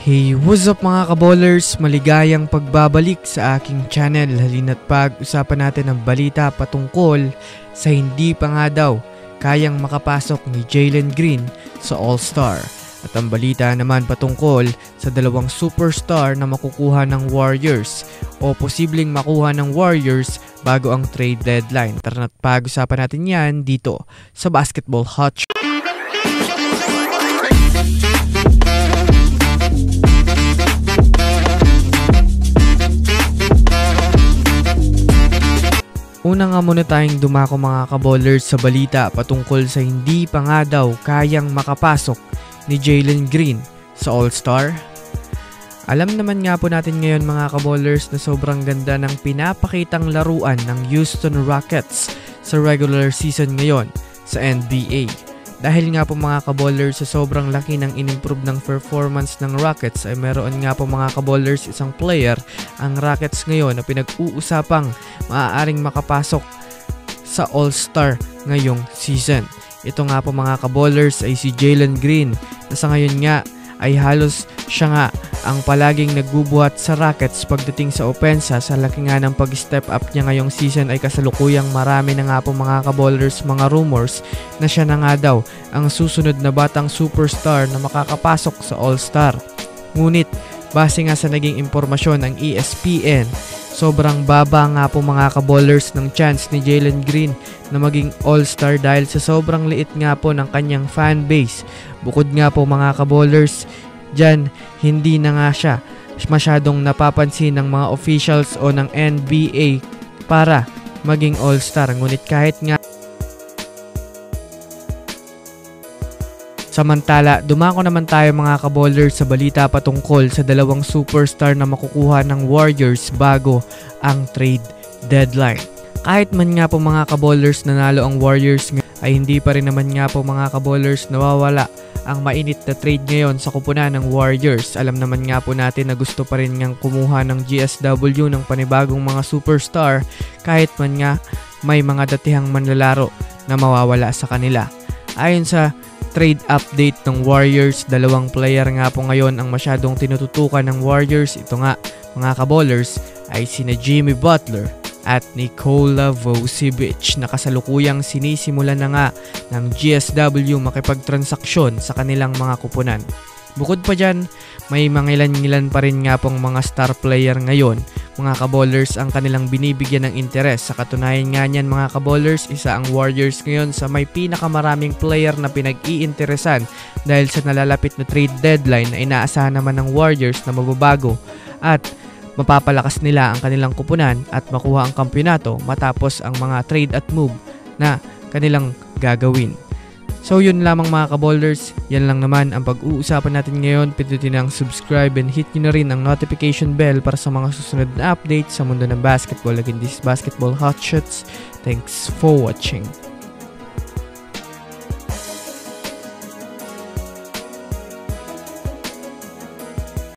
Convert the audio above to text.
Hey, what's up mga kaballers? Maligayang pagbabalik sa aking channel. Halina't pag-usapan natin ang balita patungkol sa hindi pa nga daw kayang makapasok ni Jalen Green sa All-Star. At ang balita naman patungkol sa dalawang superstar na makukuha ng Warriors o posibleng makuha ng Warriors bago ang trade deadline. Tara na't pag-usapan natin yan dito sa Basketball Hot Shots. Una nga muna tayong dumako mga kaballers sa balita patungkol sa hindi pa nga daw kayang makapasok ni Jalen Green sa All-Star. Alam naman nga po natin ngayon mga kaballers na sobrang ganda ng pinapakitang laruan ng Houston Rockets sa regular season ngayon sa NBA. Dahil nga po mga kaballers sa sobrang laki ng inimprove ng performance ng Rockets ay meron nga po mga kaballers isang player ang Rockets ngayon na pinag-uusapang maaaring makapasok sa All-Star ngayong season. Ito nga po mga kaballers ay si Jalen Green na sa ngayon nga ay halos siya nga ang palaging nagbubuhat sa Rockets pagdating sa opensa. Sa laki nga ng pag-step up niya ngayong season ay kasalukuyang marami na nga po mga kaballers mga rumors na siya na nga daw ang susunod na batang superstar na makakapasok sa All-Star. Ngunit base nga sa naging impormasyon ng ESPN, sobrang baba nga po mga kaballers ng chance ni Jalen Green na maging All-Star dahil sa sobrang liit nga po ng kanyang fanbase. Bukod nga po mga kaballers, dyan hindi na nga siya masyadong napapansin ng mga officials o ng NBA para maging All-Star. Ngunit kahit nga samantala, dumako naman tayo mga kaballers sa balita patungkol sa dalawang superstar na makukuha ng Warriors bago ang trade deadline. Kahit man nga po mga kaballers nanalo ang Warriors ay hindi pa rin naman nga po mga kaballers nawawala ang mainit na trade ngayon sa kupunan ng Warriors. Alam naman nga po natin na gusto pa rin ngang kumuha ng GSW ng panibagong mga superstar kahit man nga may mga datihang manlalaro na mawawala sa kanila. Ayon sa trade update ng Warriors, dalawang player nga po ngayon ang masyadong tinututukan ng Warriors. Ito nga mga kaballers ay sina Jimmy Butler at Nikola Vucevic na kasalukuyang sinisimulan na nga ng GSW makipagtransaksyon sa kanilang mga kupunan. Bukod pa dyan, may mga ilan-ilan pa rin nga pong mga star player ngayon mga kaballers ang kanilang binibigyan ng interes. Sa katunayan nga niyan mga kaballers, isa ang Warriors ngayon sa may pinakamaraming player na pinag-iinteresan dahil sa nalalapit na trade deadline na inaasahan naman ng Warriors na mababago at mapapalakas nila ang kanilang kupunan at makuha ang kampyonato matapos ang mga trade at move na kanilang gagawin. So yun lamang mga kaballers, yan lang naman ang pag-uusapan natin ngayon. Pindutin ang subscribe and hit nyo na rin ang notification bell para sa mga susunod na updates sa mundo ng basketball. Again, this is Basketball Hot Shots. Thanks for watching.